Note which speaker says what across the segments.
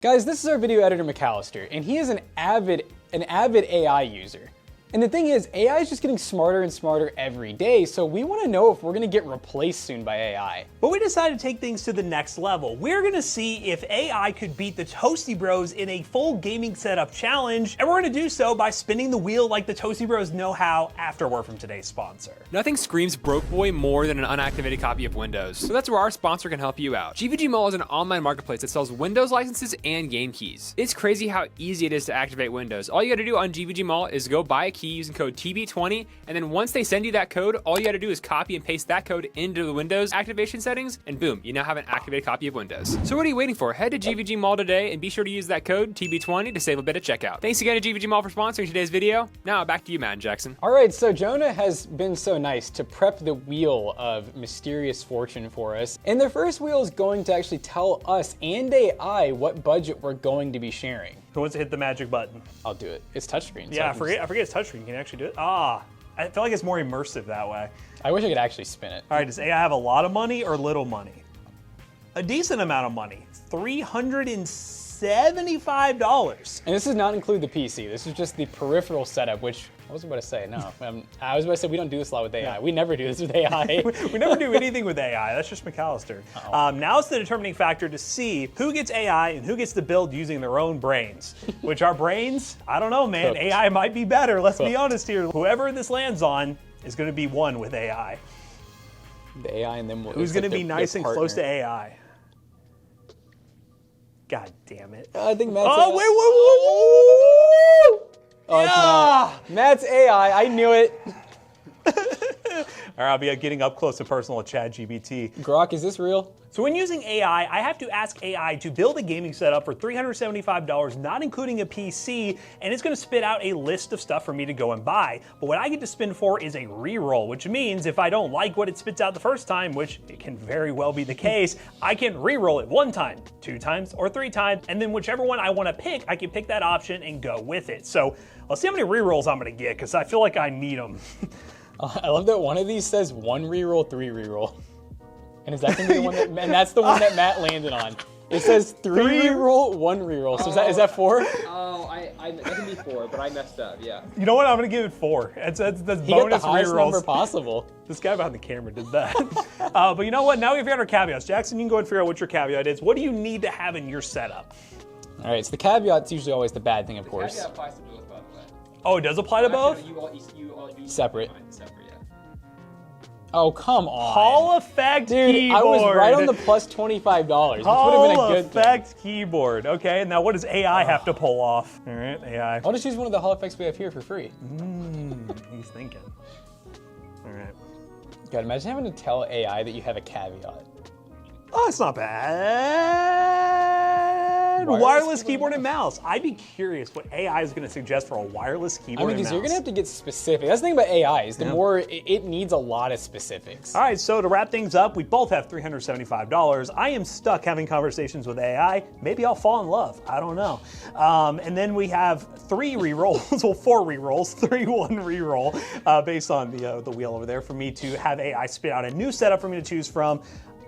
Speaker 1: Guys, this is our video editor McAllister, and he is an avid AI user. And the thing is, AI is just getting smarter and smarter every day, so we want to know if we're going to get replaced soon by AI.
Speaker 2: But we decided to take things to the next level. We're going to see if AI could beat the ToastyBros in a full gaming setup challenge, and we're going to do so by spinning the wheel like the ToastyBros know how after word from today's sponsor.
Speaker 3: Nothing screams broke boy more than an unactivated copy of Windows. So that's where our sponsor can help you out. GVG Mall is an online marketplace that sells Windows licenses and game keys. It's crazy how easy it is to activate Windows. All you got to do on GVG Mall is go buy a key using code TB20, and then once they send you that code, all you got to do is copy and paste that code into the Windows activation settings, and boom, you now have an activated copy of Windows. So what are you waiting for? Head to GVG Mall today and be sure to use that code TB20 to save a bit at checkout. Thanks again to GVG Mall for sponsoring today's video. Now back to you, Matt and Jackson.
Speaker 1: All right, so Jonah has been so nice to prep the wheel of mysterious fortune for us. And the first wheel is going to actually tell us and AI what budget we're going to be sharing.
Speaker 2: Who wants to hit the magic button?
Speaker 1: I'll do it. It's touchscreen. So
Speaker 2: Yeah, I forget it's touchscreen. You can actually do it. I feel like it's more immersive that way.
Speaker 1: I wish I could actually spin it.
Speaker 2: All right, does AI have a lot of money or little money? A decent amount of money. $375.
Speaker 1: And this does not include the PC. This is just the peripheral setup, which I was about to say, no. I was about to say we don't do this a lot with AI. Yeah. We never do this with AI.
Speaker 2: We never do anything with AI. That's just McAllister. Now it's the determining factor to see who gets AI and who gets to build using their own brains. Which our brains, I don't know, man. Cooked. AI might be better. Let's be honest here. Whoever this lands on is going to be one with AI.
Speaker 1: The AI and then
Speaker 2: who's going to be nice and close to AI? God damn it.
Speaker 1: I think Matt's
Speaker 2: AI.
Speaker 1: Wait. Oh, yeah. It's Matt's AI. I knew it.
Speaker 2: All right, I'll be getting up close and personal with ChatGPT.
Speaker 1: Grok, is this real?
Speaker 2: So when using AI, I have to ask AI to build a gaming setup for $375, not including a PC, and it's going to spit out a list of stuff for me to go and buy. But what I get to spin for is a reroll, which means if I don't like what it spits out the first time, which it can very well be the case, I can reroll it 1 time, 2 times, or 3 times, and then whichever one I want to pick, I can pick that option and go with it. So let's see how many rerolls I'm going to get, because I feel like I need them.
Speaker 1: I love that one of these says 1 reroll, 3 reroll. And is that going to be the one that, and that's the one that Matt landed on. It says 3 reroll, 1 reroll. So is that 4?
Speaker 4: Oh, that can be 4, but I messed up, yeah.
Speaker 2: You know what, I'm going to give it 4. That's
Speaker 1: he
Speaker 2: bonus
Speaker 1: got the highest
Speaker 2: rerolls.
Speaker 1: Number possible.
Speaker 2: This guy behind the camera did that. But you know what, now we've got our caveats. Jackson, you can go and figure out what your caveat is. What do you need to have in your setup?
Speaker 1: All right, so the caveat's usually always the bad thing, of course.
Speaker 4: The caveat applies to both, by the way.
Speaker 2: Oh, it does apply to both?
Speaker 4: You
Speaker 1: separate.
Speaker 4: Separate, yeah.
Speaker 1: Oh, come on.
Speaker 2: Hall effect
Speaker 1: Dude,
Speaker 2: keyboard.
Speaker 1: I was right on the plus $25, which would have been a good
Speaker 2: effect thing. Keyboard. Okay, now what does AI have to pull off? All right, AI.
Speaker 1: I'll just use one of the Hall effects we have here for free.
Speaker 2: He's thinking. All right.
Speaker 1: God, imagine having to tell AI that you have a caveat.
Speaker 2: Oh, it's not bad. Wireless keyboard and mouse. I'd be curious what AI is going to suggest for a wireless keyboard and mouse.
Speaker 1: You're going to have to get specific. That's the thing about AI is the more it needs a lot of specifics.
Speaker 2: All right, so to wrap things up, we both have $375. I am stuck having conversations with AI. Maybe I'll fall in love. I don't know. And then we have 3 rerolls, well, 4 rerolls, 3-1 reroll based on the wheel over there for me to have AI spit out a new setup for me to choose from.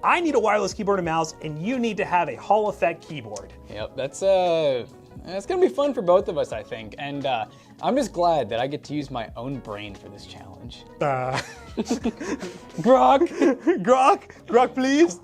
Speaker 2: I need a wireless keyboard and mouse, and you need to have a Hall effect keyboard.
Speaker 1: Yep, that's gonna be fun for both of us, I think. And I'm just glad that I get to use my own brain for this challenge. Grok, please.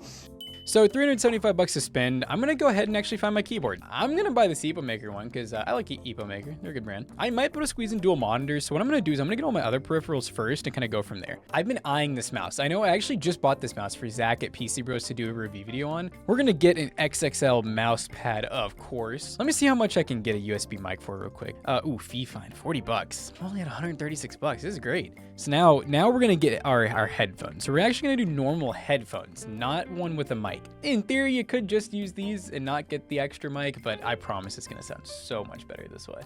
Speaker 1: So $375 to spend. I'm gonna go ahead and actually find my keyboard. I'm gonna buy this Epomaker one because I like Epomaker. They're a good brand. I might be able to squeeze in dual monitors. So what I'm gonna do is I'm gonna get all my other peripherals first and kind of go from there. I've been eyeing this mouse. I know I actually just bought this mouse for Zach at ToastyBros to do a review video on. We're gonna get an XXL mouse pad, of course. Let me see how much I can get a USB mic for real quick. Fifine, $40. I'm only at $136. This is great. So now we're gonna get our headphones. So we're actually gonna do normal headphones, not one with a mic. In theory, you could just use these and not get the extra mic, but I promise it's gonna sound so much better this way.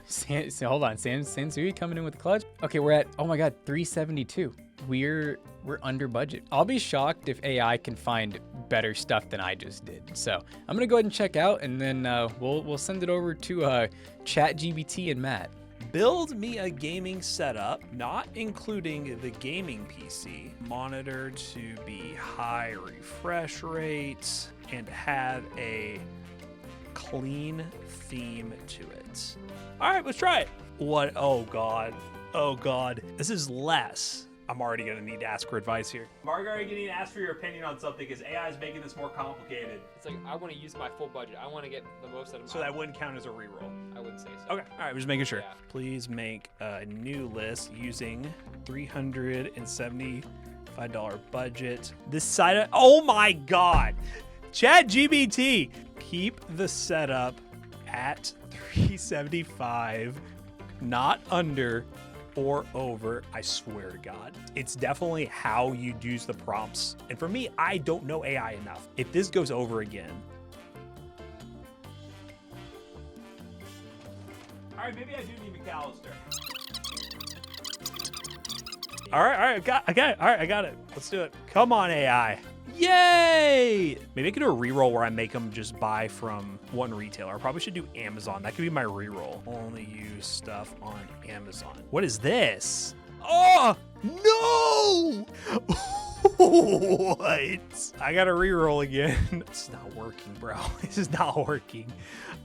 Speaker 1: Hold on, Sansuii coming in with the clutch. Okay, we're at, oh my God, 372. We're under budget. I'll be shocked if AI can find better stuff than I just did. So I'm gonna go ahead and check out, and then we'll send it over to ChatGPT and Matt.
Speaker 2: Build me a gaming setup, not including the gaming PC, monitor to be high refresh rates, and have a clean theme to it. All right, let's try it. What? Oh God. Oh God. This is less. I'm already gonna need to ask for advice here. I'm already gonna need to ask for your opinion on something because AI is making this more complicated.
Speaker 3: It's like, I want to use my full budget. I want to get the most out of my.
Speaker 2: So that wouldn't count as a reroll.
Speaker 3: I wouldn't say so.
Speaker 2: Okay, all right, we're just making sure.
Speaker 3: Yeah.
Speaker 2: Please make a new list using $375 budget. This side, oh my God. ChatGPT, keep the setup at $375, not under or over. I swear to God. It's definitely how you use the prompts. And for me, I don't know AI enough. If this goes over again. All right, maybe I do need McAllister. All right, I got it. All right, I got it. Let's do it. Come on, AI. Yay! Maybe I could do a reroll where I make them just buy from one retailer. I probably should do Amazon. That could be my reroll. Only use stuff on Amazon. What is this? Oh, no! What? I gotta reroll again. It's not working, bro. This is not working.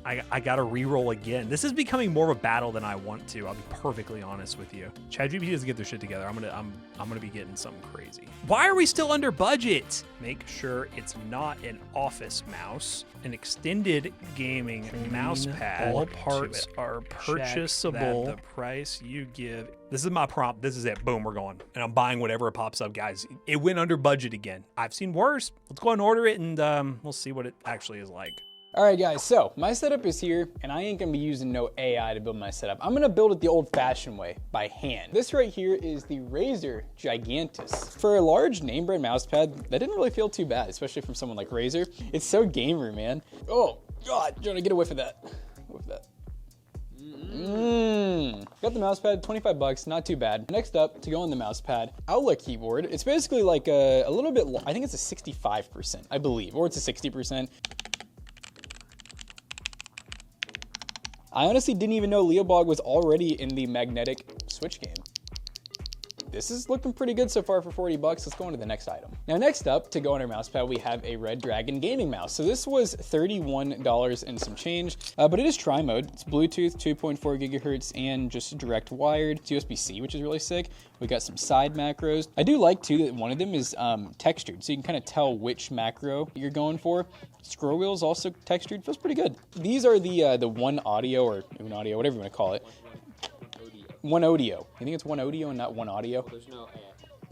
Speaker 2: I gotta reroll again. This is becoming more of a battle than I want to. I'll be perfectly honest with you. ChatGPT doesn't get their shit together. I'm gonna be getting something crazy. Why are we still under budget? Make sure it's not an office mouse. An extended gaming mouse pad. All parts are purchasable. The price you give. This is my prompt. This is it. Boom, we're going. And I'm buying whatever pops up, guys. It went under budget again. I've seen worse. Let's go ahead and order it, and we'll see what it actually is like.
Speaker 1: All right, guys, so my setup is here, and I ain't gonna be using no AI to build my setup. I'm gonna build it the old-fashioned way, by hand. This right here is the Razer Gigantus. For a large name brand mousepad, that didn't really feel too bad, especially from someone like Razer. It's so gamer, man. Oh, God, trying to get away from that. Whiff that. Got the mousepad, 25 bucks, not too bad. Next up, to go on the mousepad, Aula keyboard. It's basically like a little bit, I think it's a 65%, I believe, or it's a 60%. I honestly didn't even know Leobog was already in the magnetic Switch game. This is looking pretty good so far for 40 bucks. Let's go on to the next item. Now, next up, to go on our mousepad, we have a Redragon gaming mouse. So this was $31 and some change, but it is tri-mode. It's Bluetooth, 2.4 gigahertz, and just direct wired. It's USB-C, which is really sick. We got some side macros. I do like, too, that one of them is textured, so you can kind of tell which macro you're going for. Scroll wheel's also textured. Feels pretty good. These are the OneOdio, or OneOdio, whatever you want to call it. OneOdio. You think it's OneOdio and not OneOdio?
Speaker 4: There's no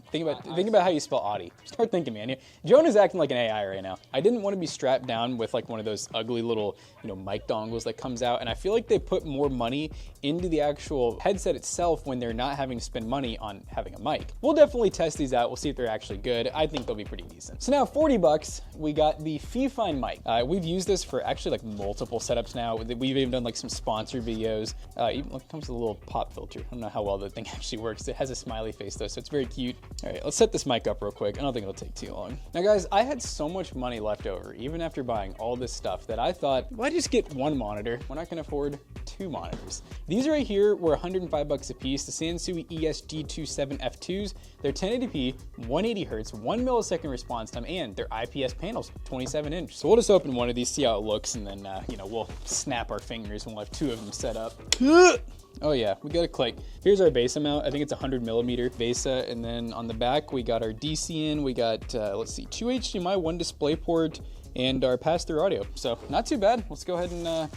Speaker 1: Think about how you spell Audi. Start thinking, man. Jonah's acting like an AI right now. I didn't want to be strapped down with like one of those ugly little, mic dongles that comes out, and I feel like they put more money into the actual headset itself when they're not having to spend money on having a mic. We'll definitely test these out. We'll see if they're actually good. I think they'll be pretty decent. So now, 40 bucks, we got the Fifine mic. We've used this for actually like multiple setups now. We've even done like some sponsored videos. Even it comes with a little pop filter. I don't know how well the thing actually works. It has a smiley face though, so it's very cute. All right, let's set this mic up real quick. I don't think it'll take too long. Now guys, I had so much money left over, even after buying all this stuff, that I thought, why just get one monitor when I can afford two monitors? These right here were 105 bucks a piece. The Sansuii G305 F2s. They're 1080p, 180 hertz, 1 millisecond response time, and they're IPS panels, 27 inch. So we'll just open one of these, see how it looks, and then, we'll snap our fingers and we'll have two of them set up. Oh yeah, we got a click. Here's our base mount. I think it's 100 millimeter VESA, and then on the back we got our DC in. We got let's see, 2 HDMI, 1 DisplayPort, and our pass-through audio. So not too bad. Let's go ahead and the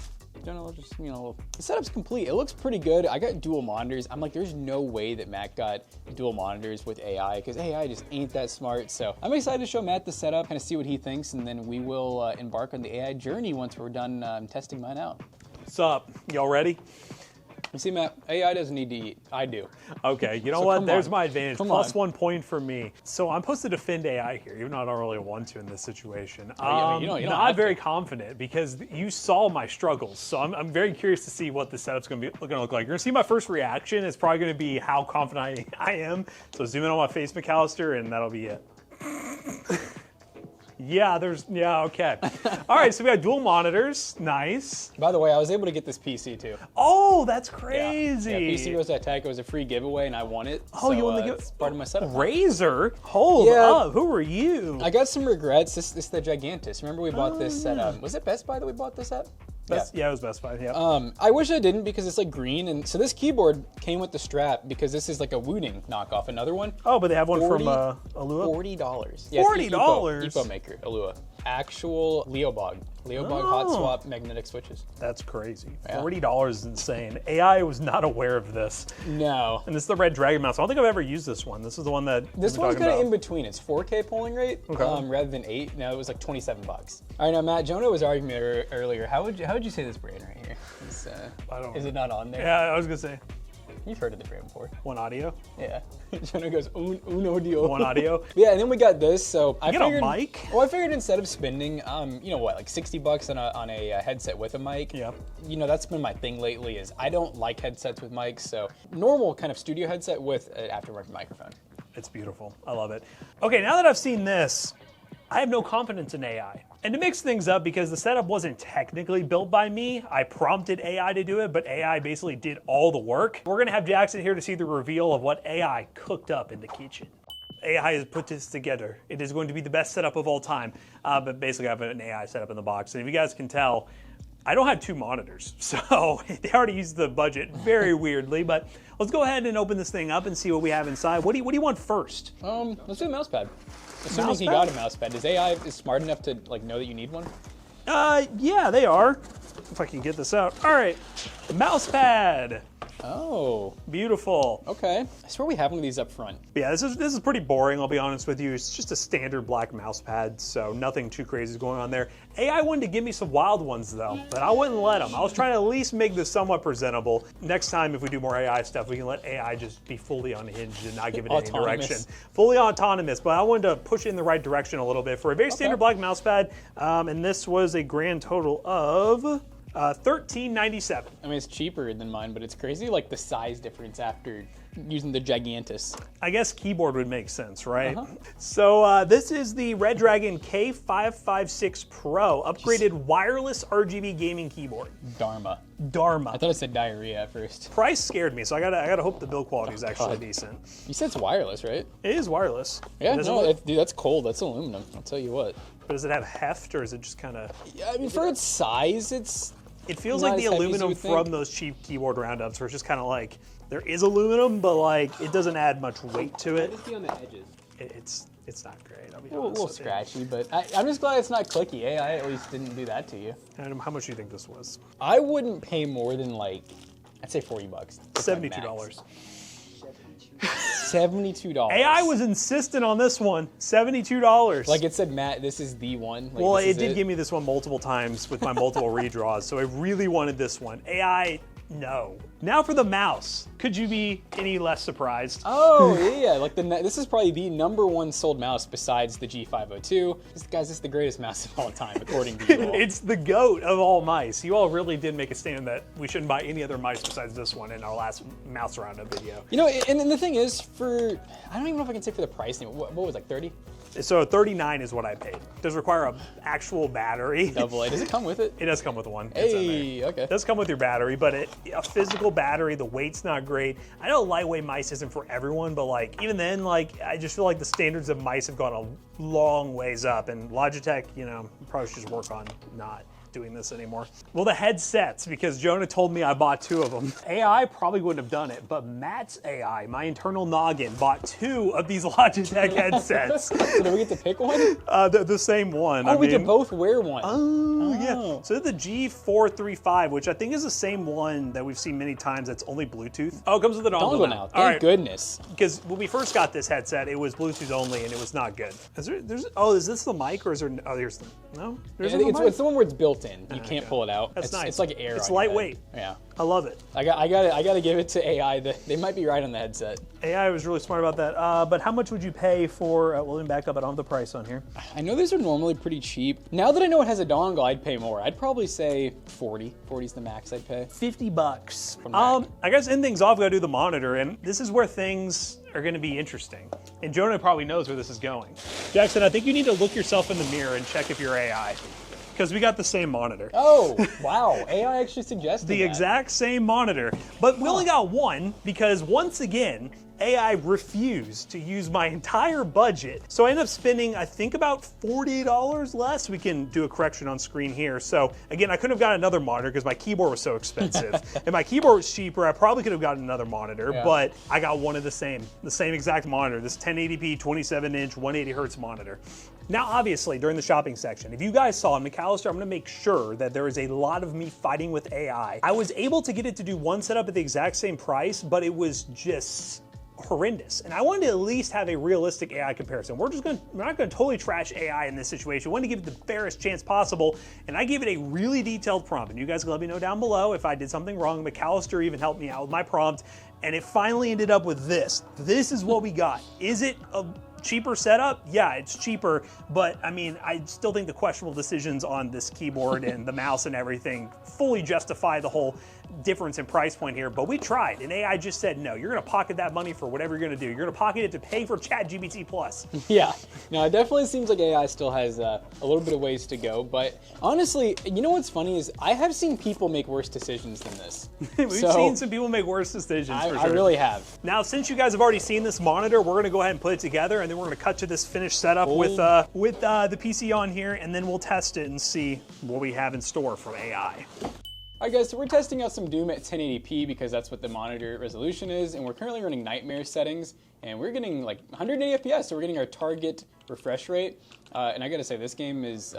Speaker 1: setup's complete. It looks pretty good. I got dual monitors. I'm like, there's no way that Matt got dual monitors with AI, because AI just ain't that smart. So I'm excited to show Matt the setup, kind of see what he thinks, and then we will embark on the AI journey once we're done testing mine out.
Speaker 2: What's up? Y'all ready?
Speaker 1: You see, Matt, AI doesn't need to eat. I do.
Speaker 2: Okay, you know what? There's my advantage. Plus 1 point for me. So I'm supposed to defend AI here, even though I don't really want to in this situation. I'm very confident because you saw my struggles. So I'm very curious to see what the setup's going to look like. You're going to see my first reaction. It's probably going to be how confident I am. So zoom in on my face, McAllister, and that'll be it. Yeah, okay. All right, so we got dual monitors. Nice.
Speaker 1: By the way, I was able to get this PC too.
Speaker 2: Oh, that's crazy.
Speaker 1: Yeah, ToastyBros Tech. It was a free giveaway and I won it.
Speaker 2: Oh, so, you won the giveaway?
Speaker 1: It's part of my setup.
Speaker 2: Razer? Hold up. Who are you?
Speaker 1: I got some regrets. This is the Gigantus. Remember we bought this at, was it Best Buy that we bought this at?
Speaker 2: Yeah, it was Best Buy. Yeah.
Speaker 1: I wish I didn't because it's like green, and so this keyboard came with the strap because this is like a Wooning knockoff, another one.
Speaker 2: Oh, but they have one from Alua.
Speaker 1: $40.
Speaker 2: Yes, $40.
Speaker 1: Epomaker Aula. Actual Leobog hot swap magnetic switches.
Speaker 2: That's crazy. Yeah. $40 is insane. AI was not aware of this.
Speaker 1: No.
Speaker 2: And this is the Redragon mouse. I don't think I've ever used this one. This is the one that
Speaker 1: this one's kind of in between. It's 4K polling rate rather than 8. Now it was like $27. All right, now Matt, Jonah was arguing earlier. How would you say this brand right here?
Speaker 2: I don't know.
Speaker 1: Is it not on there?
Speaker 2: Yeah, I was gonna say.
Speaker 1: You've heard of the brand before.
Speaker 2: OneOdio?
Speaker 1: Yeah. Jonah goes, OneOdio.
Speaker 2: OneOdio?
Speaker 1: Yeah, and then we got this, so I
Speaker 2: figured... a mic?
Speaker 1: Well, I figured instead of spending, you know what, like $60 on a headset with a mic.
Speaker 2: Yeah.
Speaker 1: You know, that's been my thing lately is I don't like headsets with mics, so normal kind of studio headset with an aftermarket microphone.
Speaker 2: It's beautiful. I love it. Okay, now that I've seen this, I have no confidence in AI. And to mix things up, because the setup wasn't technically built by me, I prompted AI to do it, but AI basically did all the work. We're gonna have Jackson here to see the reveal of what AI cooked up in the kitchen. AI has put this together. It is going to be the best setup of all time, but basically I have an AI setup in the box. And if you guys can tell, I don't have 2 monitors, so they already used the budget very weirdly, but let's go ahead and open this thing up and see what we have inside. What do you want first?
Speaker 1: Let's do a mouse pad. Assuming he got a mouse pad, is AI smart enough to like know that you need one?
Speaker 2: Yeah, they are. If I can get this out. All right, mouse pad.
Speaker 1: Oh,
Speaker 2: beautiful.
Speaker 1: Okay, I swear we have one of these up front.
Speaker 2: Yeah, this is pretty boring. I'll be honest with you. It's just a standard black mouse pad, so nothing too crazy is going on there. AI wanted to give me some wild ones though, but I wouldn't let them. I was trying to at least make this somewhat presentable. Next time, if we do more AI stuff, we can let AI just be fully unhinged and not give it any direction. Fully autonomous, but I wanted to push it in the right direction a little bit for a very standard black mouse pad, and this was a grand total of $13.97.
Speaker 1: I mean, it's cheaper than mine, but it's crazy, like the size difference after using the Gigantus.
Speaker 2: I guess keyboard would make sense, right? So this is the Redragon K556 Pro, upgraded wireless RGB gaming keyboard.
Speaker 1: Dharma.
Speaker 2: Dharma.
Speaker 1: I thought it said diarrhea at first.
Speaker 2: Price scared me, so I gotta hope the build quality is actually decent.
Speaker 1: You said it's wireless, right?
Speaker 2: It is wireless.
Speaker 1: Yeah, no, dude, that's cold. That's aluminum. I'll tell you what.
Speaker 2: But does it have heft, or is it just kind of?
Speaker 1: Yeah, I mean, for its size,
Speaker 2: it feels like the aluminum from those cheap keyboard roundups, where it's just kind of like there is aluminum, but like it doesn't add much weight to it.
Speaker 4: Just on the edges.
Speaker 2: It's not great. I'll be
Speaker 1: a little scratchy, but I'm just glad it's not clicky. AI at least didn't do that to you.
Speaker 2: And how much do you think this was?
Speaker 1: I wouldn't pay more than like, I'd say $40.
Speaker 2: $72.
Speaker 1: $72.
Speaker 2: AI was insistent on this one. $72.
Speaker 1: Like it said, Matt, this is the one. Like,
Speaker 2: well, it did give me this one multiple times with my multiple redraws, so I really wanted this one. AI, no. Now for the mouse. Could you be any less surprised?
Speaker 1: Oh, yeah. Like this is probably the #1 sold mouse besides the G502. This is the greatest mouse of all time, according to you all.
Speaker 2: It's the GOAT of all mice. You all really did make a stand that we shouldn't buy any other mice besides this one in our last mouse roundup video.
Speaker 1: You know, and the thing is, I don't even know if I can say for the price. What was it, like 30?
Speaker 2: So $39 is what I paid. It does require an actual battery.
Speaker 1: Double A. Does it come with it?
Speaker 2: It does come with one.
Speaker 1: Hey, okay.
Speaker 2: It does come with your battery, but a physical battery, the weight's not great. I know lightweight mice isn't for everyone, but like even then, like I just feel like the standards of mice have gone a long ways up, and Logitech, you know, probably should just work on not doing this anymore. Well, the headsets, because Jonah told me I bought 2 of them. AI probably wouldn't have done it, but Matt's AI, my internal noggin, bought 2 of these Logitech headsets.
Speaker 1: So do we get to pick one?
Speaker 2: The same one.
Speaker 1: Oh, we could both wear one.
Speaker 2: Oh, yeah. So the G305, which I think is the same one that we've seen many times that's only Bluetooth. Oh, it comes with a dongle now.
Speaker 1: Thank goodness.
Speaker 2: Because when we first got this headset, it was Bluetooth only, and it was not good. Is this the mic, or is there, there's the, no? There's
Speaker 1: it's the one where it's built in. You can't pull it out.
Speaker 2: That's nice.
Speaker 1: It's like air.
Speaker 2: It's lightweight.
Speaker 1: Yeah.
Speaker 2: I love it.
Speaker 1: I gotta give it to AI. They might be right on the headset.
Speaker 2: AI was really smart about that. But how much would you pay for? Well, let me back up. I don't have the price on here.
Speaker 1: I know these are normally pretty cheap. Now that I know it has a dongle, I'd pay more. I'd probably say 40. 40 is the max I'd pay.
Speaker 2: $50. I guess end things off. We gotta do the monitor, and this is where things are going to be interesting. And Jonah probably knows where this is going. Jackson, I think you need to look yourself in the mirror and check if you're AI. Because we got the same monitor.
Speaker 1: Oh, wow. AI actually suggested
Speaker 2: the exact same monitor. But we only got one because, once again, AI refused to use my entire budget. So I ended up spending, I think, about $40 less. We can do a correction on screen here. So again, I couldn't have gotten another monitor because my keyboard was so expensive. If my keyboard was cheaper, I probably could have gotten another monitor, but I got one of the same exact monitor, this 1080p 27-inch 180 hertz monitor. Now, obviously, during the shopping section, if you guys saw in McAllister, I'm gonna make sure that there is a lot of me fighting with AI. I was able to get it to do one setup at the exact same price, but it was just horrendous. And I wanted to at least have a realistic AI comparison. We're not gonna totally trash AI in this situation. I wanted to give it the fairest chance possible, and I gave it a really detailed prompt. And you guys can let me know down below if I did something wrong. McAllister even helped me out with my prompt, and it finally ended up with this. This is what we got. Is it a cheaper setup? Yeah, it's cheaper, but I mean, I still think the questionable decisions on this keyboard and the mouse and everything fully justify the whole difference in price point here, but we tried, and AI just said, no, you're gonna pocket that money for whatever you're gonna do. You're gonna pocket it to pay for ChatGPT Plus.
Speaker 1: Yeah, no, it definitely seems like AI still has a little bit of ways to go, but honestly, you know what's funny is I have seen people make worse decisions than this.
Speaker 2: We've seen some people make worse decisions, for sure.
Speaker 1: I really have.
Speaker 2: Now, since you guys have already seen this monitor, we're gonna go ahead and put it together, and then we're gonna cut to this finished setup with the PC on here, and then we'll test it and see what we have in store from AI.
Speaker 1: Alright guys, so we're testing out some Doom at 1080p because that's what the monitor resolution is, and we're currently running nightmare settings, and we're getting like 180 FPS, so we're getting our target refresh rate. And I gotta say, this game is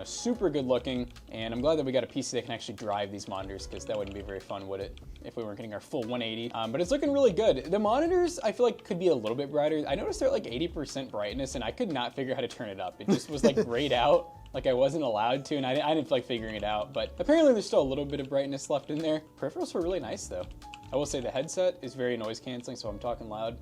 Speaker 1: super good looking, and I'm glad that we got a PC that can actually drive these monitors, because that wouldn't be very fun, would it, if we weren't getting our full 180. But it's looking really good. The monitors, I feel like, could be a little bit brighter. I noticed they're at like 80% brightness, and I could not figure out how to turn it up. It just was like grayed out. Like I wasn't allowed to, and I didn't feel like figuring it out, but apparently there's still a little bit of brightness left in there. Peripherals were really nice though. I will say the headset is very noise canceling, so I'm talking loud.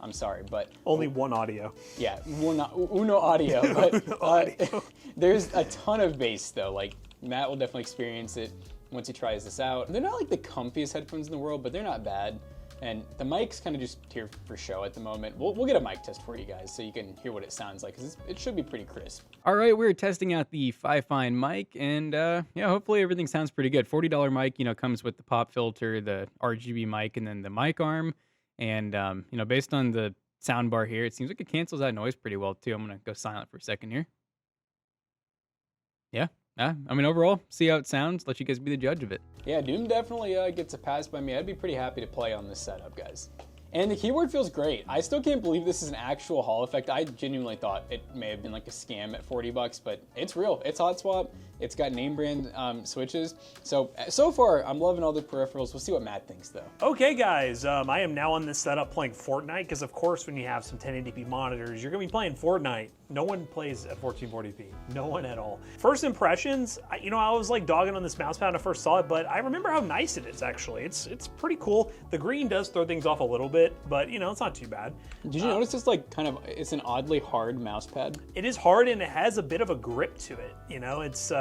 Speaker 1: I'm sorry, but...
Speaker 2: Only OneOdio.
Speaker 1: Yeah, Uno Audio, but there's a ton of bass though. Like, Matt will definitely experience it once he tries this out. They're not like the comfiest headphones in the world, but they're not bad. And the mic's kind of just here for show at the moment. We'll get a mic test for you guys so you can hear what it sounds like, because it should be pretty crisp. All right, we're testing out the Fifine mic, and yeah, hopefully everything sounds pretty good. $40 mic, comes with the pop filter, the RGB mic, and then the mic arm. And based on the sound bar here, it seems like it cancels out noise pretty well too. I'm gonna go silent for a second here. Yeah. I mean, overall, see how it sounds, let you guys be the judge of it. Yeah, Doom definitely gets a pass by me. I'd be pretty happy to play on this setup, guys. And the keyboard feels great. I still can't believe this is an actual Hall effect. I genuinely thought it may have been like a scam at 40 bucks, but it's real. It's hot swap. It's got name brand switches. So far, I'm loving all the peripherals. We'll see what Matt thinks though.
Speaker 2: Okay guys, I am now on this setup playing Fortnite, because of course when you have some 1080p monitors, you're gonna be playing Fortnite. No one plays at 1440p, no one at all. First impressions, I was like dogging on this mouse pad when I first saw it, but I remember how nice it is actually. It's pretty cool. The green does throw things off a little bit, but it's not too bad.
Speaker 1: Did you notice it's like it's an oddly hard mouse pad?
Speaker 2: It is hard, and it has a bit of a grip to it. It's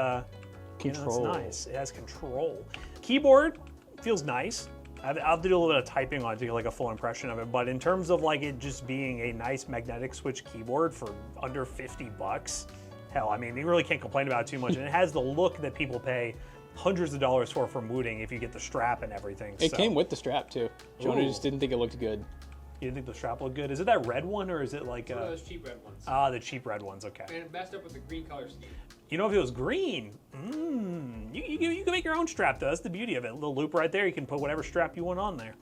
Speaker 1: control.
Speaker 2: It's nice. It has control. Keyboard feels nice. I'll do a little bit of typing on it to get like a full impression of it, but in terms of like it just being a nice magnetic switch keyboard for under 50 bucks, hell, I mean, you really can't complain about it too much, and it has the look that people pay hundreds of dollars for mooting if you get the strap and everything.
Speaker 1: It came with the strap too. Jonah just didn't think it looked good.
Speaker 2: You didn't think the strap looked good? Is it that red one, or is it like
Speaker 3: one of those cheap red ones?
Speaker 2: Ah, the cheap red ones, okay.
Speaker 3: And it messed up with the green color scheme.
Speaker 2: If it was green, you can make your own strap though. That's the beauty of it. A little loop right there. You can put whatever strap you want on there.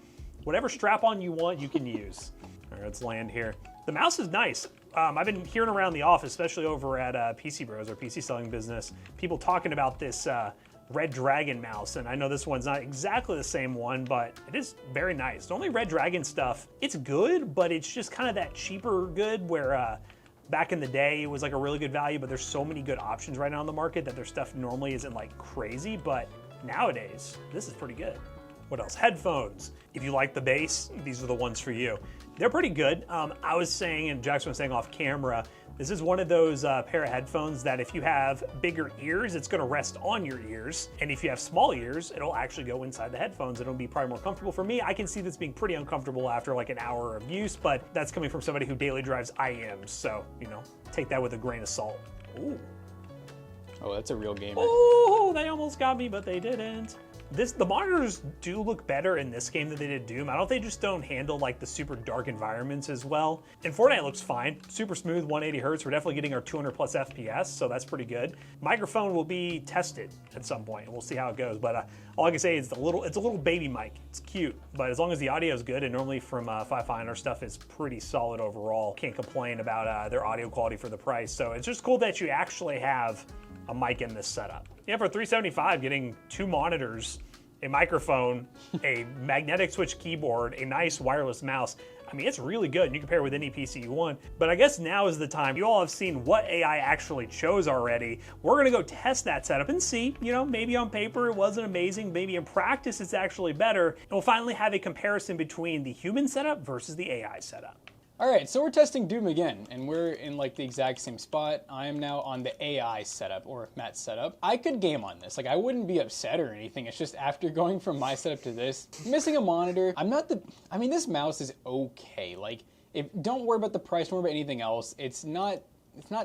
Speaker 2: Whatever strap on you want, you can use. All right, let's land here. The mouse is nice. I've been hearing around the office, especially over at ToastyBros, our PC selling business, people talking about this Redragon mouse, and I know this one's not exactly the same one, but it is very nice. The only Redragon stuff, it's good, but it's just kind of that cheaper good where back in the day it was like a really good value, but there's so many good options right now on the market that their stuff normally isn't like crazy, but nowadays this is pretty good. What else? Headphones. If you like the bass, these are the ones for you. They're pretty good. I was saying, and Jackson was saying off camera, this is one of those pair of headphones that if you have bigger ears, it's gonna rest on your ears. And if you have small ears, it'll actually go inside the headphones. It'll be probably more comfortable. For me, I can see this being pretty uncomfortable after like an hour of use, but that's coming from somebody who daily drives IMs. So, take that with a grain of salt. Ooh.
Speaker 1: Oh, that's a real gamer.
Speaker 2: Oh, they almost got me, but they didn't. The monitors do look better in this game than they did Doom. I don't think they just don't handle like the super dark environments as well. And Fortnite looks fine. Super smooth, 180 hertz. We're definitely getting our 200 plus FPS, so that's pretty good. Microphone will be tested at some point, and we'll see how it goes. But all I can say is it's a little baby mic. It's cute, but as long as the audio is good, and normally from Fifine, our stuff is pretty solid overall. Can't complain about their audio quality for the price. So it's just cool that you actually have a mic in this setup. Yeah, for $375, getting 2 monitors, a microphone, a magnetic switch keyboard, a nice wireless mouse. I mean, it's really good. You compare it with any PC you want. But I guess now is the time. You all have seen what AI actually chose already. We're gonna go test that setup and see, you know, maybe on paper it wasn't amazing, maybe in practice it's actually better. And we'll finally have a comparison between the human setup versus the AI setup.
Speaker 1: All right, so we're testing Doom again, and we're in like the exact same spot. I am now on the AI setup, or Matt's setup. I could game on this. Like, I wouldn't be upset or anything. It's just after going from my setup to this, missing a monitor. I mean, this mouse is okay. Like, don't worry about the price, don't worry about anything else. It's not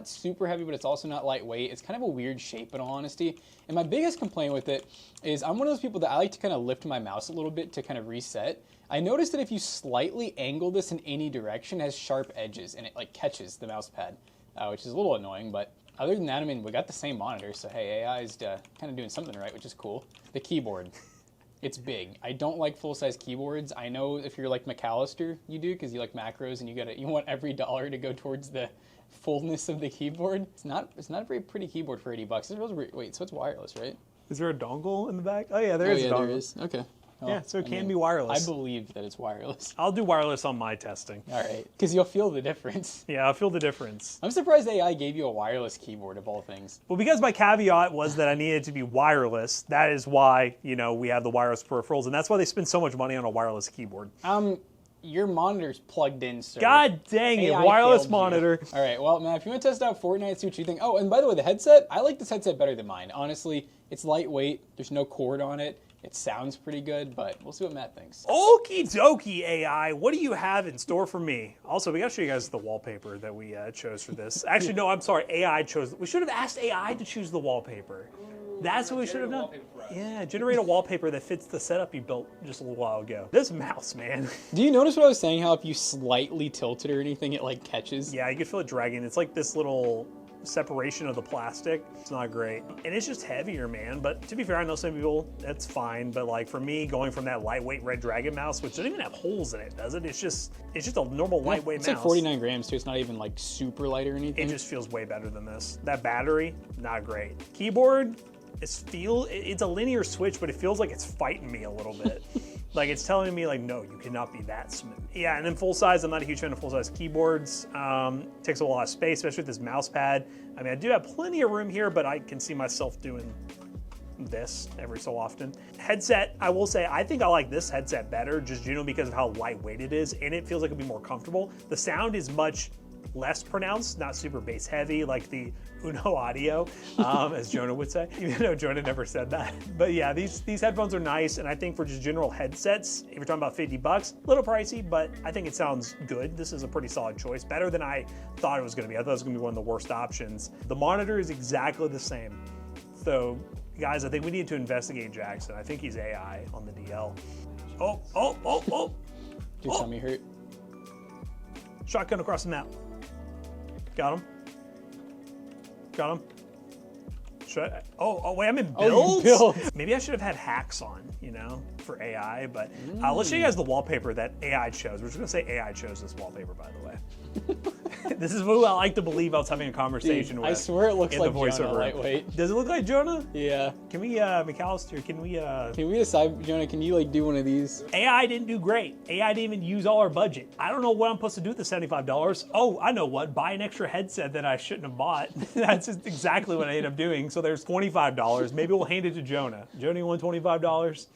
Speaker 1: super heavy, but it's also not lightweight. It's kind of a weird shape, in all honesty. And my biggest complaint with it is I'm one of those people that I like to kind of lift my mouse a little bit to kind of reset. I noticed that if you slightly angle this in any direction, it has sharp edges, and it like catches the mouse pad, which is a little annoying, but other than that, I mean, we got the same monitor, so hey, AI is kind of doing something right, which is cool. The keyboard, it's big. I don't like full-size keyboards. I know if you're like McAllister, you do, because you like macros, and you want every dollar to go towards the fullness of the keyboard. It's not a very pretty keyboard for $80. Wait, so it's wireless, right?
Speaker 2: Is there a dongle in the back? Oh yeah, there is a dongle.
Speaker 1: There is. Okay. Oh,
Speaker 2: yeah, so it can be wireless.
Speaker 1: I believe that it's wireless.
Speaker 2: I'll do wireless on my testing.
Speaker 1: All right, because you'll feel the difference.
Speaker 2: Yeah, I'll feel the difference.
Speaker 1: I'm surprised AI gave you a wireless keyboard of all things.
Speaker 2: Well, because my caveat was that I needed to be wireless, that is why, you know, we have the wireless peripherals, and that's why they spend so much money on a wireless keyboard.
Speaker 1: Your monitor's plugged in, sir.
Speaker 2: God dang it,
Speaker 1: AI
Speaker 2: wireless monitor.
Speaker 1: All right, well, man, if you want to test out Fortnite, see what you think. Oh, and by the way, the headset, I like this headset better than mine. Honestly, it's lightweight. There's no cord on it. It sounds pretty good, but we'll see what Matt thinks.
Speaker 2: Okie dokie, AI. What do you have in store for me? Also, we got to show you guys the wallpaper that we chose for this. Actually, no, I'm sorry. AI chose. We should have asked AI to choose the wallpaper. That's what we should have done. Yeah, generate a wallpaper that fits the setup you built just a little while ago. This mouse, man.
Speaker 1: Do you notice what I was saying? How if you slightly tilt it or anything, it like catches?
Speaker 2: Yeah, you can feel it dragging. It's like this little separation of the plastic. It's not great. And it's just heavier, man. But to be fair, I know some people, that's fine. But like for me, going from that lightweight Redragon mouse, which doesn't even have holes in it, does it? It's just a normal lightweight mouse.
Speaker 1: It's like 49 grams too. It's not even like super light or anything.
Speaker 2: It just feels way better than this. That battery, not great. Keyboard, it's a linear switch, but it feels like it's fighting me a little bit. Like it's telling me like, no, you cannot be that smooth. Yeah, and then full size, I'm not a huge fan of full size keyboards. Takes a lot of space, especially with this mouse pad. I mean, I do have plenty of room here, but I can see myself doing this every so often. Headset, I will say, I think I like this headset better, just generally because of how lightweight it is, and it feels like it'll be more comfortable. The sound is much less pronounced, not super bass heavy like the OneOdio, as Jonah would say, even though Jonah never said that. But yeah, these headphones are nice, and I think for just general headsets, if you're talking about $50, a little pricey, but I think it sounds good. This is a pretty solid choice, better than I thought it was gonna be. I thought it was gonna be one of the worst options. The monitor is exactly the same. So guys, I think we need to investigate Jackson. I think he's AI on the DL. Oh.
Speaker 1: Your tummy hurt.
Speaker 2: Shotgun across the map. Got him. Oh, wait, I'm in builds? Maybe I should have had hacks on, you know, for AI, but let's show you guys the wallpaper that AI chose. We're just gonna say AI chose this wallpaper, by the way. This is who I like to believe I was having a conversation with.
Speaker 1: I swear it looks like Jonah lightweight.
Speaker 2: Does it look like Jonah?
Speaker 1: Yeah.
Speaker 2: Can we, McAllister, can we
Speaker 1: decide, Jonah, can you like do one of these?
Speaker 2: AI didn't do great. AI didn't even use all our budget. I don't know what I'm supposed to do with the $75. Oh, I know what, buy an extra headset that I shouldn't have bought. That's just exactly what I ended up doing. So there's $25. Maybe we'll hand it to Jonah. Jonah, you want $25?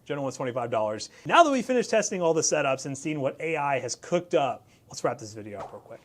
Speaker 2: Jonah wants $25. Now that we finished testing all the setups and seeing what AI has cooked up, let's wrap this video up real quick.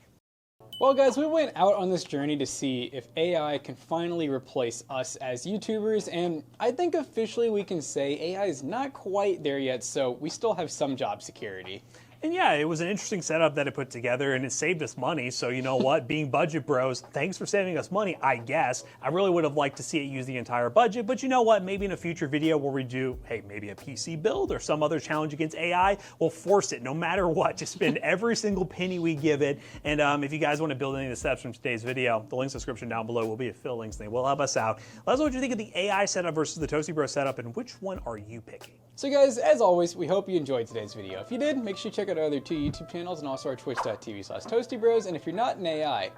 Speaker 1: Well guys, we went out on this journey to see if AI can finally replace us as YouTubers, and I think officially we can say AI is not quite there yet, so we still have some job security.
Speaker 2: And yeah, it was an interesting setup that it put together, and it saved us money. So you know what? Being budget bros, thanks for saving us money, I guess. I really would have liked to see it use the entire budget, but you know what? Maybe in a future video where we do, hey, maybe a PC build or some other challenge against AI, we'll force it no matter what to spend every single penny we give it. And if you guys want to build any of the steps from today's video, the link's in the description down below will be affiliate links, and they will help us out. Let us know what you think of the AI setup versus the ToastyBros setup, and which one are you picking?
Speaker 1: So guys, as always, we hope you enjoyed today's video. If you did, make sure you check out our other 2 YouTube channels and also our twitch.tv/ToastyBros. And if you're not an AI,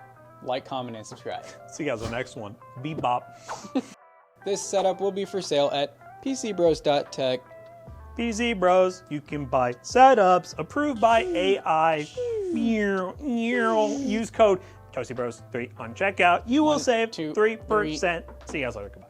Speaker 1: like, comment, and subscribe.
Speaker 2: See you guys on the next one. Bebop.
Speaker 1: This setup will be for sale at PCBros.tech.
Speaker 2: PC Bros, you can buy setups approved by AI. Use code ToastyBros3 on checkout. You will save 3%. See you guys later. Goodbye.